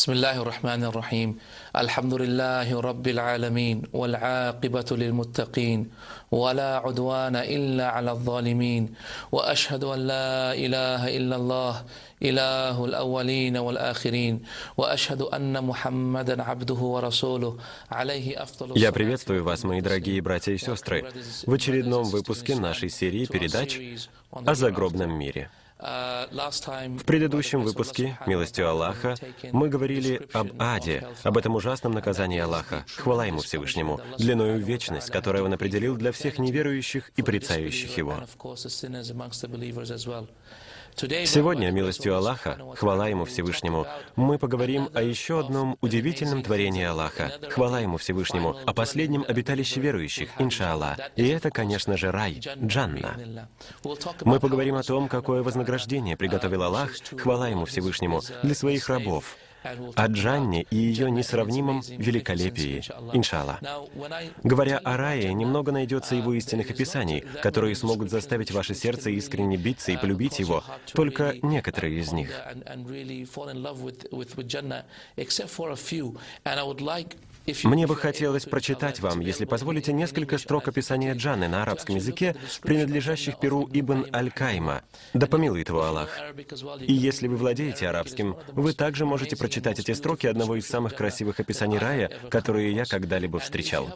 بسم الله الرحمن الرحيم الحمد لله رب العالمين والعاقبة للمتقين ولا عدوان إلا على الظالمين وأشهد أن لا إله إلا الله إله الأولين والآخرين وأشهد أن محمدا عبده ورسوله عليه أفضل Я приветствую вас, мои дорогие братья и сестры, в очередном выпуске нашей серии передач о загробном мире. В предыдущем выпуске, милостью Аллаха, мы говорили об аде, об этом ужасном наказании Аллаха, хвала Ему Всевышнему, длиною в вечность, которую Он определил для всех неверующих и порицающих Его. Сегодня, милостью Аллаха, хвала Ему Всевышнему, мы поговорим о еще одном удивительном творении Аллаха, хвала Ему Всевышнему, о последнем обиталище верующих, иншааллах. И это, конечно же, рай, джанна. Мы поговорим о том, какое вознаграждение приготовил Аллах, хвала Ему Всевышнему, для своих рабов, о Джанне и ее несравнимом великолепии, иншаллах. Говоря о рае, немного найдется его истинных описаний, которые смогут заставить ваше сердце искренне биться и полюбить его, только некоторые из них. Мне бы хотелось прочитать вам, если позволите, несколько строк описания Джанны на арабском языке, принадлежащих перу Ибн Аль-Кайма. Да помилует его Аллах. И если вы владеете арабским, вы также можете прочитать эти строки одного из самых красивых описаний рая, которые я когда-либо встречал.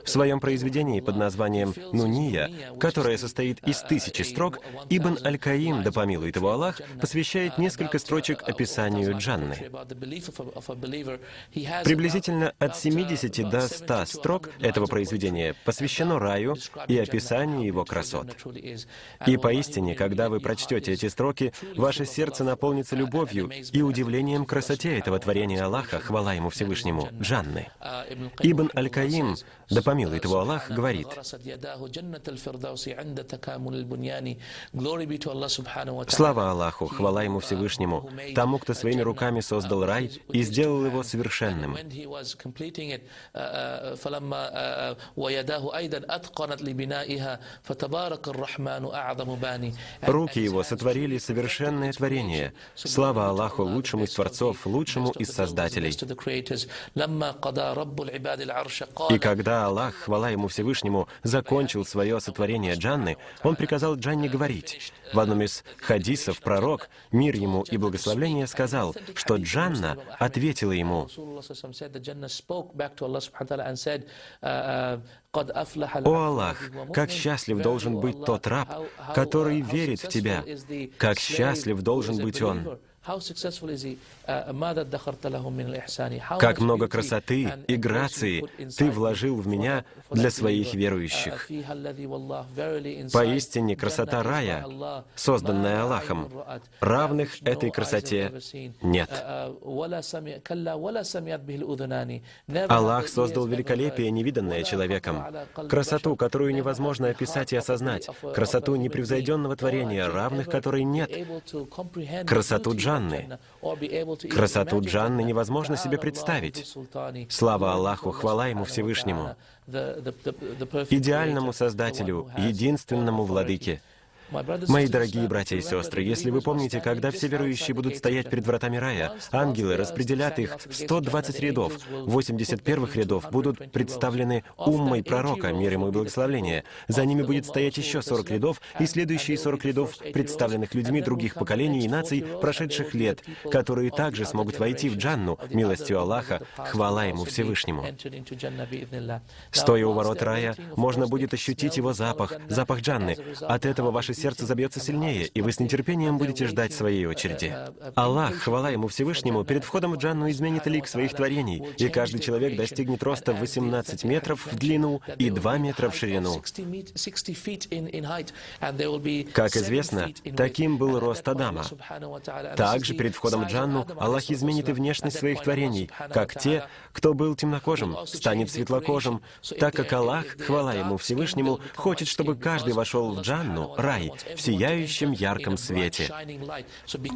В своем произведении под названием «Нуния», которое состоит из 1000 строк, Ибн Аль-Каим, да помилует его Аллах, посвящает несколько строчек описанию Джанны. Приблизительно от 70 до 100 строк этого произведения посвящено раю и описанию его красот. И поистине, когда вы прочтете эти строки, ваше сердце наполнится любовью и удивлением к красоте этого творения Аллаха, хвала Ему Всевышнему, Джанны. Ибн Аль-Каим, да помилует его Аллах, говорит: «Слава Аллаху, хвала Ему Всевышнему, тому, кто своими руками создал рай и сделал его совершенным». Руки его сотворили совершенное творение. Слава Аллаху, лучшему из творцов, лучшему из создателей. И когда Аллах, хвала Ему Всевышнему, закончил свое сотворение Джанны, Он приказал Джанне говорить. В одном из хадисов пророк, мир ему и благословение, сказал, что Джанна ответила ему: «О Аллах, как счастлив должен быть тот раб, который верит в Тебя! Как счастлив должен быть он!» Как много красоты и грации Ты вложил в меня для своих верующих. Поистине, красота рая, созданная Аллахом, равных этой красоте нет. Аллах создал великолепие, невиданное человеком, красоту, которую невозможно описать и осознать, красоту непревзойденного творения, равных которой нет, красоту Джанны. Красоту Джанны невозможно себе представить. Слава Аллаху, хвала Ему Всевышнему, идеальному Создателю, единственному Владыке. Мои дорогие братья и сестры, если вы помните, когда все верующие будут стоять перед вратами рая, ангелы распределят их в 120 рядов. 80 первых рядов будут представлены уммой пророка, мир ему и благословение. За ними будет стоять еще 40 рядов, и следующие 40 рядов, представленных людьми других поколений и наций, прошедших лет, которые также смогут войти в Джанну, милостью Аллаха, хвала Ему Всевышнему. Стоя у ворот рая, можно будет ощутить его запах, запах Джанны. От этого ваше сердце забьется сильнее, и вы с нетерпением будете ждать своей очереди. Аллах, хвала Ему Всевышнему, перед входом в Джанну изменит лик своих творений, и каждый человек достигнет роста 18 метров в длину и 2 метра в ширину. Как известно, таким был рост Адама. Также перед входом в Джанну Аллах изменит и внешность своих творений, как те, кто был темнокожим, станет светлокожим, так как Аллах, хвала Ему Всевышнему, хочет, чтобы каждый вошел в Джанну, рай, рай в сияющем ярком свете.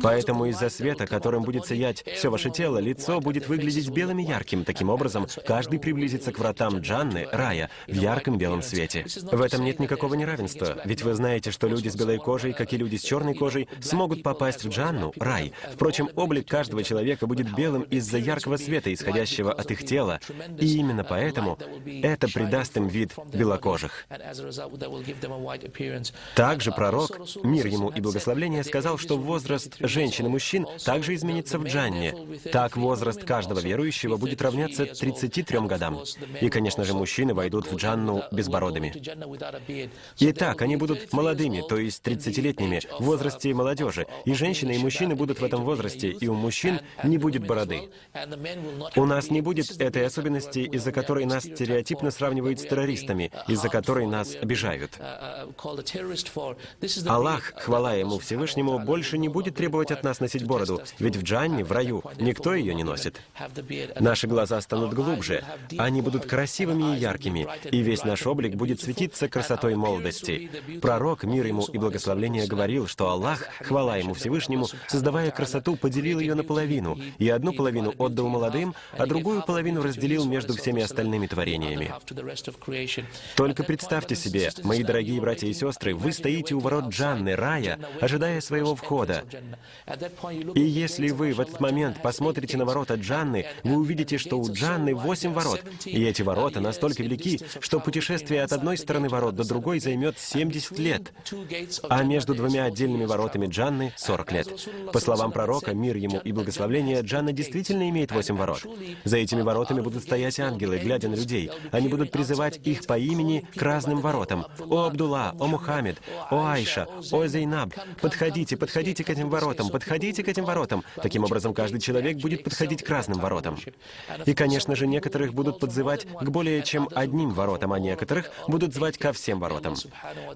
Поэтому из-за света, которым будет сиять все ваше тело, лицо будет выглядеть белым и ярким. Таким образом, каждый приблизится к вратам Джанны, рая, в ярком белом свете. В этом нет никакого неравенства, ведь вы знаете, что люди с белой кожей, как и люди с черной кожей, смогут попасть в Джанну, рай. Впрочем, облик каждого человека будет белым из-за яркого света, исходящего от их тела, и именно поэтому это придаст им вид белокожих. Также пророк, мир ему и благословление, сказал, что возраст женщин и мужчин также изменится в Джанне. Так возраст каждого верующего будет равняться 33 годам. И, конечно же, мужчины войдут в Джанну безбородыми. Итак, они будут молодыми, то есть 30-летними, в возрасте молодежи. И женщины, и мужчины будут в этом возрасте, и у мужчин не будет бороды. У нас не будет этой особенности, из-за которой нас стереотипно сравнивают с террористами, из-за которой нас обижают. Аллах, хвала Ему Всевышнему, больше не будет требовать от нас носить бороду, ведь в Джанне, в раю, никто ее не носит. Наши глаза станут глубже, они будут красивыми и яркими, и весь наш облик будет светиться красотой молодости. Пророк, мир ему и благословление, говорил, что Аллах, хвала Ему Всевышнему, создавая красоту, поделил ее наполовину, и одну половину отдал молодым, а другую половину разделил между всеми остальными творениями. Только представьте себе, мои дорогие братья и сестры, вы стоите у ворот Джанны, рая, ожидая своего входа. И если вы в этот момент посмотрите на ворота Джанны, вы увидите, что у Джанны 8 ворот, и эти ворота настолько велики, что путешествие от одной стороны ворот до другой займет 70 лет, а между двумя отдельными воротами Джанны — 40 лет. По словам пророка, мир ему и благословление, Джанна действительно имеет 8 ворот. За этими воротами будут стоять ангелы, глядя на людей. Они будут призывать их по имени к разным воротам. «О Абдулла! О Мухаммед! О Айша! О Зейнаб! Подходите, подходите к этим воротам! Подходите к этим воротам!» Таким образом, каждый человек будет подходить к разным воротам. И, конечно же, некоторых будут подзывать к более чем одним воротам, а некоторых будут звать ко всем воротам.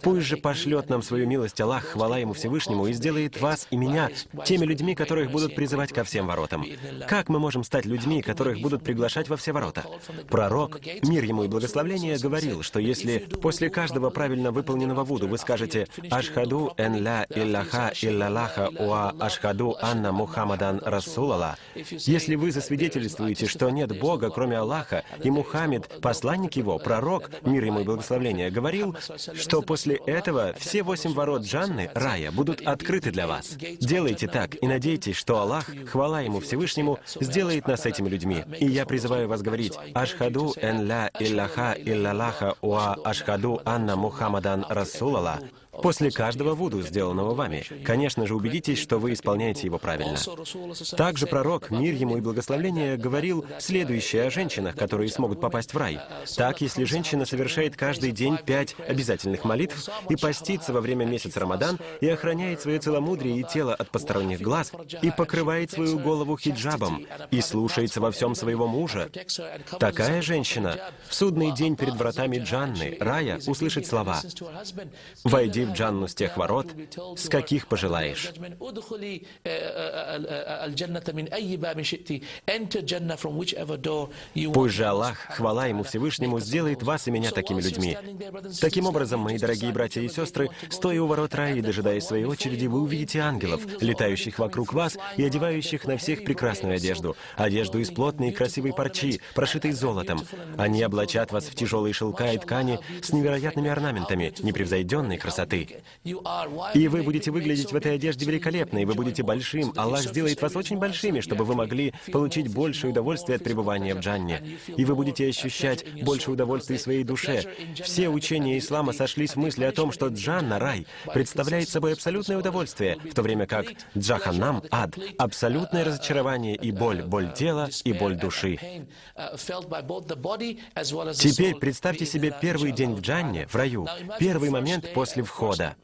Пусть же пошлет нам свою милость Аллах, хвала Ему Всевышнему, и сделает вас и меня теми людьми, которых будут призывать ко всем воротам. Как мы можем стать людьми, которых будут приглашать во все ворота? Пророк, мир ему и благословление, говорил, что если после каждого правильно выполненного вуду вы скажете «Ашхаду эн ля илляха иллаллаха уа ашхаду анна Мухаммадан Расулалла», если вы засвидетельствуете, что нет Бога, кроме Аллаха, и Мухаммед, посланник Его, пророк, мир ему и благословение, говорил, что после этого все 8 ворот Джанны, рая, будут открыты для вас. Делайте так и надейтесь, что Аллах, хвала Ему Всевышнему, сделает нас этими людьми. И я призываю вас говорить «Ашхаду эн ля илляха иллаллаха уа ашхаду анна Мухаммадан Расулалла» после каждого вуду, сделанного вами. Конечно же, убедитесь, что вы исполняете его правильно. Также пророк, мир ему и благословение, говорил следующее о женщинах, которые смогут попасть в рай. Так, если женщина совершает каждый день 5 обязательных молитв и постится во время месяца Рамадан и охраняет свое целомудрие и тело от посторонних глаз, и покрывает свою голову хиджабом, и слушается во всем своего мужа, такая женщина в судный день перед вратами Джанны, рая, услышит слова: «Войди в Джанну с тех ворот, с каких пожелаешь». Пусть же Аллах, хвала Ему Всевышнему, сделает вас и меня такими людьми. Таким образом, мои дорогие братья и сестры, стоя у ворот рая и дожидаясь своей очереди, вы увидите ангелов, летающих вокруг вас и одевающих на всех прекрасную одежду, одежду из плотной и красивой парчи, прошитой золотом. Они облачат вас в тяжелые шелка и ткани с невероятными орнаментами, непревзойденной красоты. И вы будете выглядеть в этой одежде великолепно, и вы будете большим. Аллах сделает вас очень большими, чтобы вы могли получить большее удовольствие от пребывания в Джанне. И вы будете ощущать больше удовольствия в своей душе. Все учения ислама сошлись в мысли о том, что Джанна, рай, представляет собой абсолютное удовольствие, в то время как Джаханнам, ад, абсолютное разочарование и боль тела и боль души. Теперь представьте себе первый день в Джанне, в раю, первый момент после входа.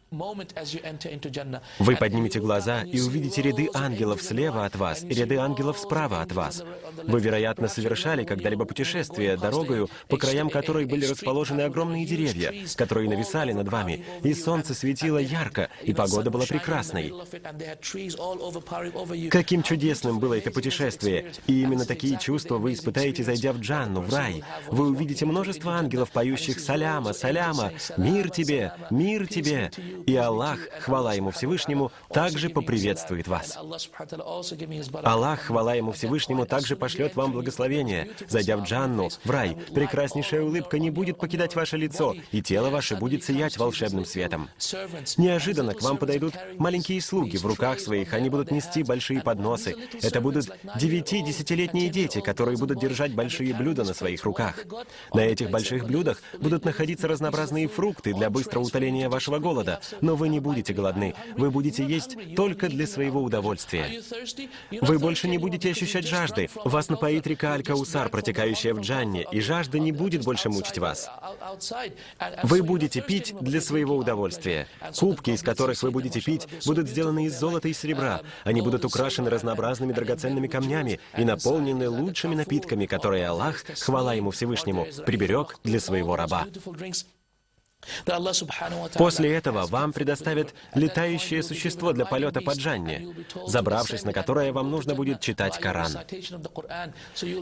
Вы поднимете глаза и увидите ряды ангелов слева от вас и ряды ангелов справа от вас. Вы, вероятно, совершали когда-либо путешествие дорогою, по краям которой были расположены огромные деревья, которые нависали над вами, и солнце светило ярко, и погода была прекрасной. Каким чудесным было это путешествие! И именно такие чувства вы испытаете, зайдя в Джанну, в рай. Вы увидите множество ангелов, поющих «Саляма, саляма! Мир тебе! Мир тебе!» себе, и Аллах, хвала Ему Всевышнему, также поприветствует вас. Аллах, хвала Ему Всевышнему, также пошлет вам благословение. Зайдя в Джанну, в рай, прекраснейшая улыбка не будет покидать ваше лицо, и тело ваше будет сиять волшебным светом. Неожиданно к вам подойдут маленькие слуги. В руках своих они будут нести большие подносы. Это будут 9-10-летние дети, которые будут держать большие блюда на своих руках. На этих больших блюдах будут находиться разнообразные фрукты для быстрого утоления вашего голода, но вы не будете голодны. Вы будете есть только для своего удовольствия. Вы больше не будете ощущать жажды. Вас напоит река Аль-Каусар, протекающая в Джанне, и жажда не будет больше мучить вас. Вы будете пить для своего удовольствия. Кубки, из которых вы будете пить, будут сделаны из золота и серебра. Они будут украшены разнообразными драгоценными камнями и наполнены лучшими напитками, которые Аллах, хвала Ему Всевышнему, приберег для своего раба. После этого вам предоставят летающее существо для полета по Джанне, забравшись на которое вам нужно будет читать Коран.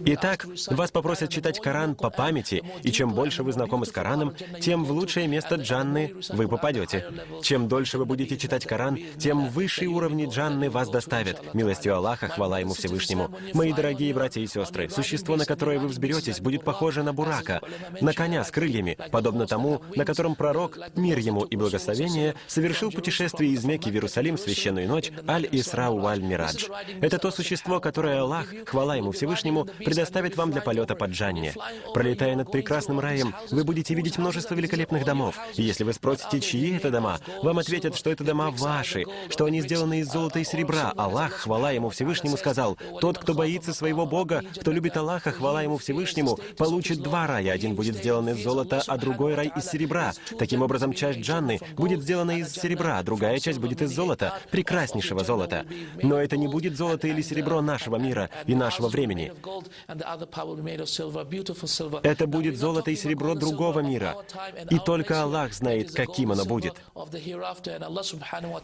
Итак, вас попросят читать Коран по памяти, и чем больше вы знакомы с Кораном, тем в лучшее место Джанны вы попадете. Чем дольше вы будете читать Коран, тем в высшие уровни Джанны вас доставят. Милостью Аллаха, хвала Ему Всевышнему. Мои дорогие братья и сестры, существо, на которое вы взберетесь, будет похоже на бурака, на коня с крыльями, подобно тому, на котором пророк, мир ему и благословение, совершил путешествие из Мекки в Иерусалим в священную ночь Аль-Исра Аль-Мирадж. Это то существо, которое Аллах, хвала Ему Всевышнему, предоставит вам для полета по Джанне. Пролетая над прекрасным раем, вы будете видеть множество великолепных домов. И если вы спросите, чьи это дома, вам ответят, что это дома ваши, что они сделаны из золота и серебра. Аллах, хвала Ему Всевышнему, сказал: «Тот, кто боится своего Бога, кто любит Аллаха, хвала Ему Всевышнему, получит два рая. Один будет сделан из золота, а другой рай из серебра». Таким образом, часть Джанны будет сделана из серебра, а другая часть будет из золота, прекраснейшего золота. Но это не будет золото или серебро нашего мира и нашего времени. Это будет золото и серебро другого мира. И только Аллах знает, каким оно будет.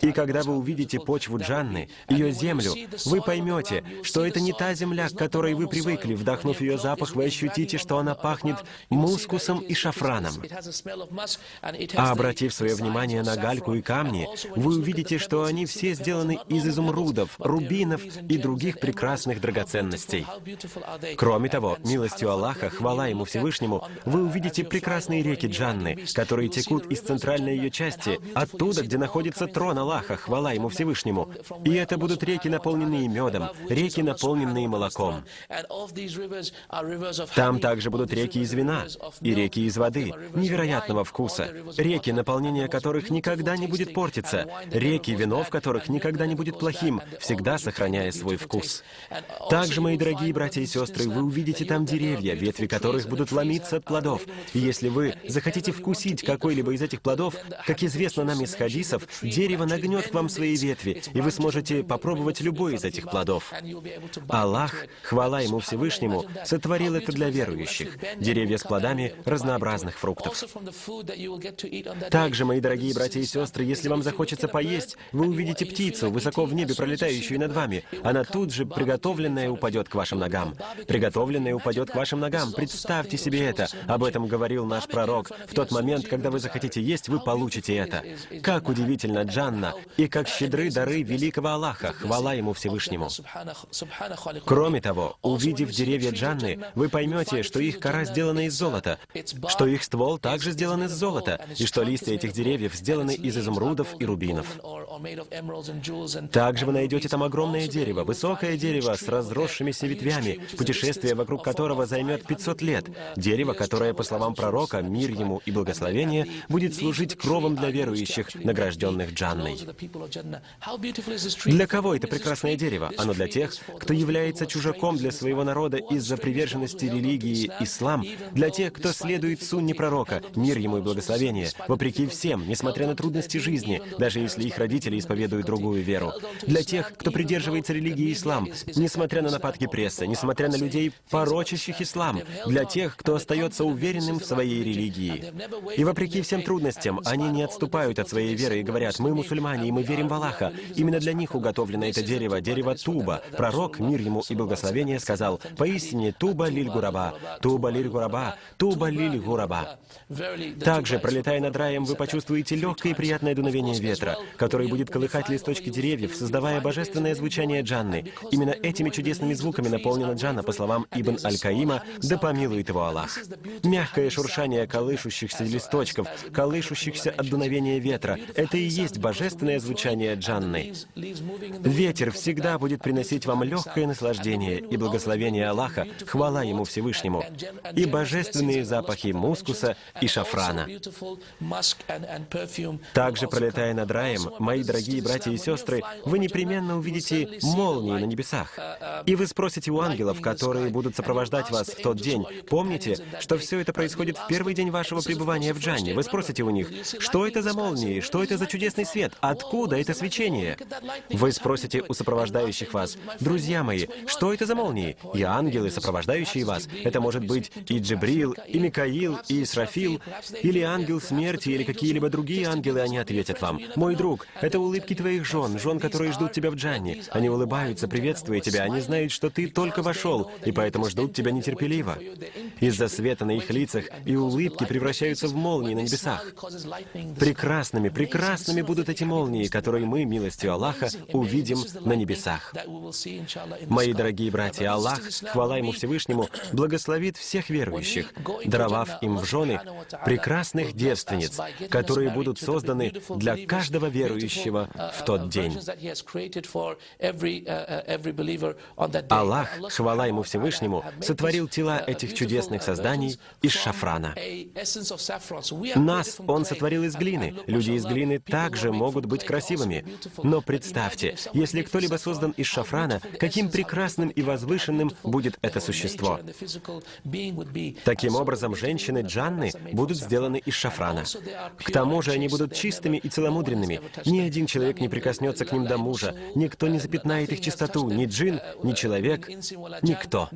И когда вы увидите почву Джанны, ее землю, вы поймете, что это не та земля, к которой вы привыкли. Вдохнув ее запах, вы ощутите, что она пахнет мускусом и шафраном. А обратив свое внимание на гальку и камни, вы увидите, что они все сделаны из изумрудов, рубинов и других прекрасных драгоценностей. Кроме того, милостью Аллаха, хвала Ему Всевышнему, вы увидите прекрасные реки Джанны, которые текут из центральной ее части, оттуда, где находится трон Аллаха, хвала Ему Всевышнему. И это будут реки, наполненные медом, реки, наполненные молоком. Там также будут реки из вина и реки из воды, невероятного вкуса, реки, наполнение которых никогда не будет портиться, реки, вино в которых никогда не будет плохим, всегда сохраняя свой вкус. Также, мои дорогие братья и сестры, вы увидите там деревья, ветви которых будут ломиться от плодов. И если вы захотите вкусить какой-либо из этих плодов, как известно нам из хадисов, дерево нагнет к вам свои ветви, и вы сможете попробовать любой из этих плодов. Аллах, хвала Ему Всевышнему, сотворил это для верующих, деревья с плодами разнообразных фруктов. Также, мои дорогие братья и сестры, если вам захочется поесть, вы увидите птицу, высоко в небе пролетающую над вами. Она тут же, приготовленная, упадет к вашим ногам. Приготовленная упадет к вашим ногам. Представьте себе это. Об этом говорил наш пророк. В тот момент, когда вы захотите есть, вы получите это. Как удивительно Джанна, и как щедры дары великого Аллаха, хвала Ему Всевышнему. Кроме того, увидев деревья Джанны, вы поймете, что их кора сделана из золота, что их ствол также сделан из золота, и что листья этих деревьев сделаны из изумрудов и рубинов. Также вы найдете там огромное дерево, высокое дерево с разросшимися ветвями, путешествие вокруг которого займет 500 лет. Дерево, которое, по словам пророка, мир ему и благословение, будет служить кровом для верующих, награжденных Джанной. Для кого это прекрасное дерево? Оно для тех, кто является чужаком для своего народа из-за приверженности религии ислам, для тех, кто следует сунне пророка, мир ему и благословение, вопреки всем, несмотря на трудности жизни, даже если их родители родители исповедуют другую веру, для тех, кто придерживается религии ислам, несмотря на нападки прессы, несмотря на людей, порочащих ислам, для тех, кто остается уверенным в своей религии. И вопреки всем трудностям, они не отступают от своей веры и говорят: «Мы мусульмане, и мы верим в Аллаха». Именно для них уготовлено это дерево, дерево Туба. Пророк, мир ему и благословение, сказал: «Поистине Туба лиль гураба, Туба лиль гураба, Туба лиль гураба». Также, пролетая над раем, вы почувствуете легкое и приятное дуновение ветра, который будет колыхать листочки деревьев, создавая божественное звучание джанны. Именно этими чудесными звуками наполнена джанна, по словам Ибн Аль-Каима, да помилует его Аллах. Мягкое шуршание колышущихся листочков, колышущихся от дуновения ветра — это и есть божественное звучание джанны. Ветер всегда будет приносить вам легкое наслаждение и благословение Аллаха, хвала Ему Всевышнему, и божественные запахи мускуса и шафрана. Также, пролетая над раем, мои дорогие братья и сестры, вы непременно увидите молнии на небесах. И вы спросите у ангелов, которые будут сопровождать вас в тот день: помните, что все это происходит в первый день вашего пребывания в Джанне? Вы спросите у них: что это за молнии, что это за чудесный свет, откуда это свечение? Вы спросите у сопровождающих вас: друзья мои, что это за молнии? И ангелы, сопровождающие вас, это может быть и Джибрил, и Микаил, и Исрафил, или ангел смерти, или какие-либо другие ангелы, они ответят вам: мой друг, это улыбки твоих жен, которые ждут тебя в Джанне. Они улыбаются, приветствуя тебя, они знают, что ты только вошел, и поэтому ждут тебя нетерпеливо. Из-за света на их лицах и улыбки превращаются в молнии на небесах. Прекрасными, прекрасными будут эти молнии, которые мы, милостью Аллаха, увидим на небесах. Мои дорогие братья, Аллах, хвала Ему Всевышнему, благословит всех верующих, даровав им в жены прекрасных девственниц, которые будут созданы для каждого верующего в тот день. Аллах, хвала Ему Всевышнему, сотворил тела этих чудесных созданий из шафрана. Нас Он сотворил из глины. Люди из глины также могут быть красивыми. Но представьте, если кто-либо создан из шафрана, каким прекрасным и возвышенным будет это существо. Таким образом, женщины джанны будут сделаны из шафрана. К тому же они будут чистыми и целомудренными. Ни один человек не прикоснется к ним до мужа. Никто не запятнает их чистоту. Ни джин, ни человек, никто.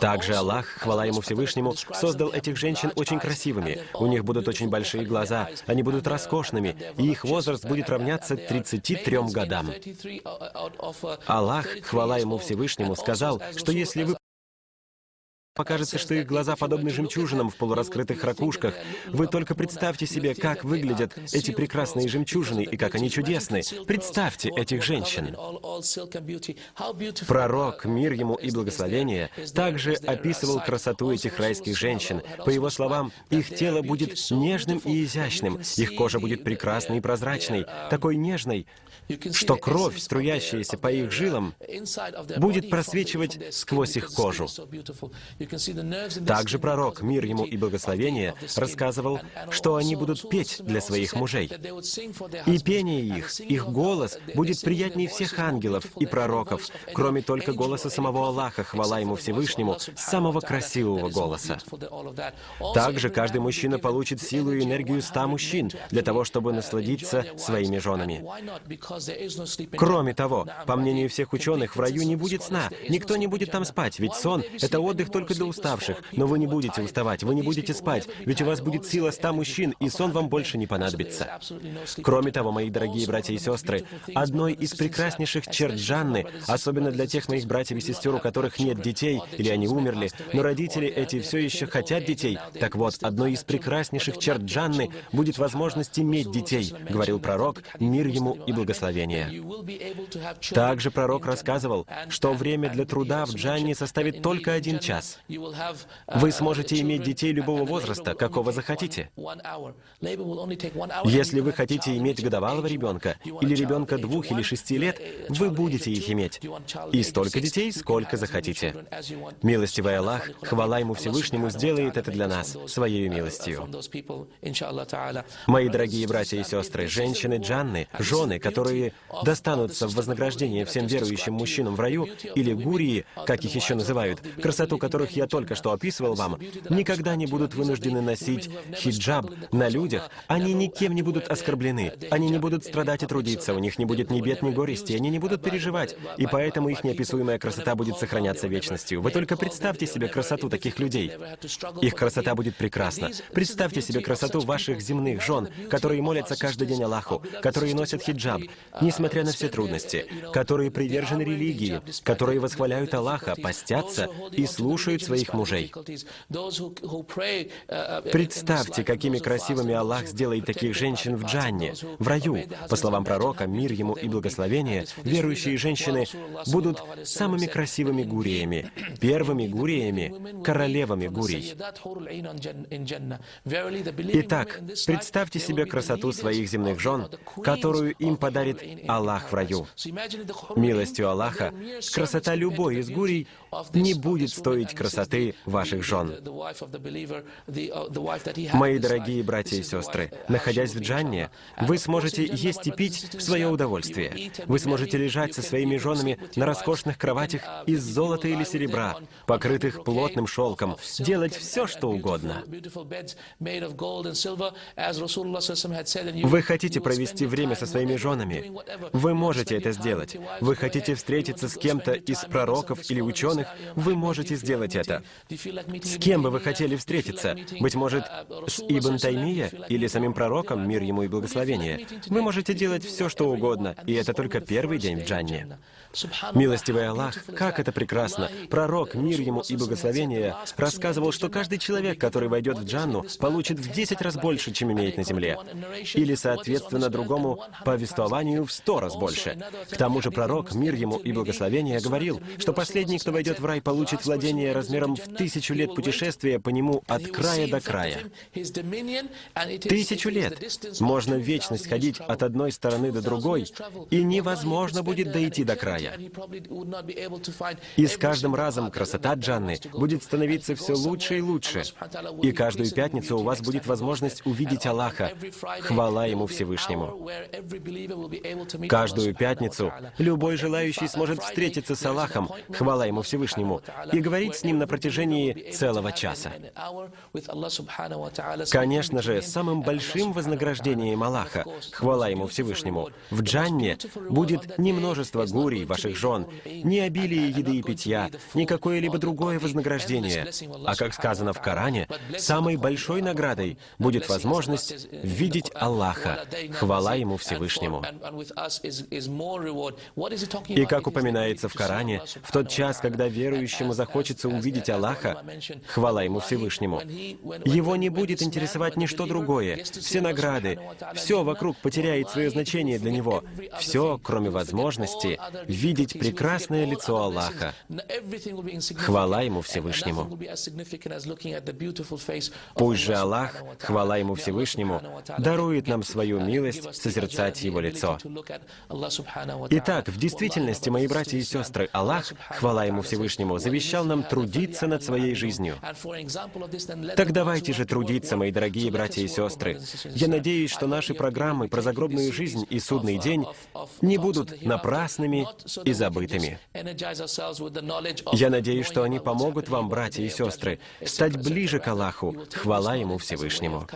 Также Аллах, хвала Ему Всевышнему, создал этих женщин очень красивыми. У них будут очень большие глаза, они будут роскошными, и их возраст будет равняться 33 годам. Аллах, хвала Ему Всевышнему, сказал, что если вы покажется, что их глаза подобны жемчужинам в полураскрытых ракушках. Вы только представьте себе, как выглядят эти прекрасные жемчужины и как они чудесны. Представьте этих женщин. Пророк, мир ему и благословение, также описывал красоту этих райских женщин. По его словам, их тело будет нежным и изящным, их кожа будет прекрасной и прозрачной, такой нежной, что кровь, струящаяся по их жилам, будет просвечивать сквозь их кожу. Также пророк, мир ему и благословение, рассказывал, что они будут петь для своих мужей. И пение их голос будет приятнее всех ангелов и пророков, кроме только голоса самого Аллаха, хвала Ему Всевышнему, самого красивого голоса. Также каждый мужчина получит силу и энергию 100 мужчин для того, чтобы насладиться своими женами. Кроме того, по мнению всех ученых, в раю не будет сна, никто не будет там спать, ведь сон — это отдых только для уставших, но вы не будете уставать, вы не будете спать, ведь у вас будет сила 100 мужчин, и сон вам больше не понадобится. Кроме того, мои дорогие братья и сестры, одной из прекраснейших черт Джанны, особенно для тех моих братьев и сестер, у которых нет детей, или они умерли, но родители эти все еще хотят детей, так вот, одной из прекраснейших черт Джанны будет возможность иметь детей, говорил пророк, мир ему и благословение. Также пророк рассказывал, что время для труда в Джанне составит только 1 час. Вы сможете иметь детей любого возраста, какого захотите. Если вы хотите иметь годовалого ребенка, или ребенка 2 или 6 лет, вы будете их иметь. И столько детей, сколько захотите. Милостивый Аллах, хвала Ему Всевышнему, сделает это для нас своей милостью. Мои дорогие братья и сестры, женщины Джанны, жены, которые достанутся в вознаграждение всем верующим мужчинам в раю, или гурии, как их еще называют, красоту которых я только что описывал вам, никогда не будут вынуждены носить хиджаб на людях, они никем не будут оскорблены, они не будут страдать и трудиться, у них не будет ни бед, ни горести, они не будут переживать, и поэтому их неописуемая красота будет сохраняться вечностью. Вы только представьте себе красоту таких людей. Их красота будет прекрасна. Представьте себе красоту ваших земных жен, которые молятся каждый день Аллаху, которые носят хиджаб, несмотря на все трудности, которые привержены религии, которые восхваляют Аллаха, постятся и слушают своих мужей. Представьте, какими красивыми Аллах сделает таких женщин в Джанне, в раю. По словам пророка, мир ему и благословение, верующие женщины будут самыми красивыми гуриями, первыми гуриями, королевами гурий. Итак, представьте себе красоту своих земных жен, которую им подарит Аллах в раю. Милостью Аллаха, красота любой из гурий не будет стоить красоты ваших жен. Мои дорогие братья и сестры, находясь в Джанне, вы сможете есть и пить в свое удовольствие. Вы сможете лежать со своими женами на роскошных кроватях из золота или серебра, покрытых плотным шелком, делать все, что угодно. Вы хотите провести время со своими женами? Вы можете это сделать. Вы хотите встретиться с кем-то из пророков или ученых? Вы можете сделать это. С кем бы вы хотели встретиться? Быть может, с Ибн Таймия или самим пророком, мир ему и благословение? Вы можете делать все, что угодно, и это только первый день в Джанне. Милостивый Аллах, как это прекрасно! Пророк, мир ему и благословение, рассказывал, что каждый человек, который войдет в Джанну, получит в 10 раз больше, чем имеет на земле. Или, соответственно, другому повествованию в 100 раз больше. К тому же пророк, мир ему и благословение, говорил, что последний, кто войдет в рай, получит владение размером в 1000 лет путешествия по нему от края до края. 1000 лет! Можно в вечность ходить от одной стороны до другой, и невозможно будет дойти до края. И с каждым разом красота Джанны будет становиться все лучше и лучше. И каждую пятницу у вас будет возможность увидеть Аллаха. Хвала Ему Всевышнему. Каждую пятницу любой желающий сможет встретиться с Аллахом, хвала Ему Всевышнему, и говорить с Ним на протяжении целого часа. Конечно же, самым большим вознаграждением Аллаха, хвала Ему Всевышнему, в Джанне будет не множество гурий, ваших жен, ни обилие еды и питья, ни какое-либо другое вознаграждение. А как сказано в Коране, самой большой наградой будет возможность видеть Аллаха, хвала Ему Всевышнему. И как упоминается в Коране, в тот час, когда верующему захочется увидеть Аллаха, хвала Ему Всевышнему, его не будет интересовать ничто другое, все награды, все вокруг потеряет свое значение для него, все, кроме возможности видеть прекрасное лицо Аллаха. Хвала Ему Всевышнему. Пусть же Аллах, хвала Ему Всевышнему, дарует нам свою милость созерцать Его лицо. Итак, в действительности, мои братья и сестры, Аллах, хвала Ему Всевышнему, завещал нам трудиться над своей жизнью. Так давайте же трудиться, мои дорогие братья и сестры. Я надеюсь, что наши программы про загробную жизнь и судный день не будут напрасными и забытыми. Я надеюсь, что они помогут вам, братья и сестры, стать ближе к Аллаху, хвала Ему Всевышнему.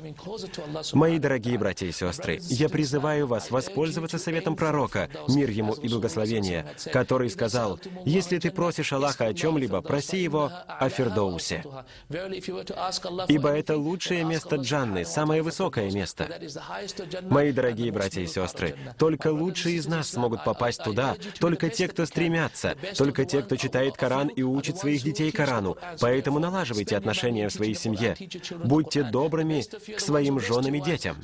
Мои дорогие братья и сестры, я призываю вас воспользоваться советом пророка, мир ему и благословение, который сказал: «Если ты просишь Аллаха о чем-либо, проси Его о Фирдоусе». Ибо это лучшее место Джанны, самое высокое место. Мои дорогие братья и сестры, только лучшие из нас смогут попасть туда, только те, кто стремятся, только те, кто читает Коран и учит своих детей Корану. Поэтому налаживайте отношения в своей семье. Будьте добрыми к своим женам и детям.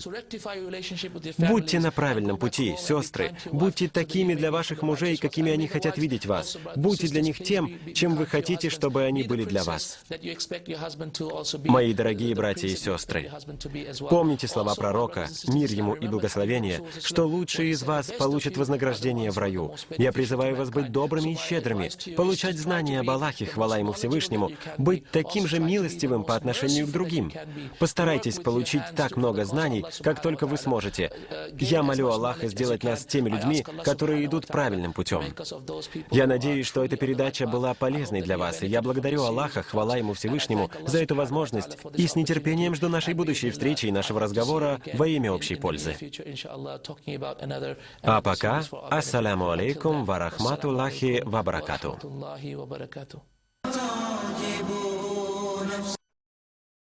Будьте на правильном пути, сестры. Будьте такими для ваших мужей, какими они хотят видеть вас. Будьте для них тем, чем вы хотите, чтобы они были для вас. Мои дорогие братья и сестры, помните слова пророка, мир ему и благословение, что лучшие из вас получат вознаграждение в раю. Я призываю вас быть добрыми и щедрыми, получать знания об Аллахе, хвала Ему Всевышнему, быть таким же милостивым по отношению к другим. Постарайтесь получить так много знаний, как только вы сможете. Я молю Аллаха сделать нас теми людьми, которые идут правильным путем. Я надеюсь, что эта передача была была полезной для вас, и я благодарю Аллаха, хвала Ему Всевышнему, за эту возможность, и с нетерпением жду нашей будущей встречи и нашего разговора во имя общей пользы. А пока, ассаляму алейкум ва рахматуллахи ва баракату.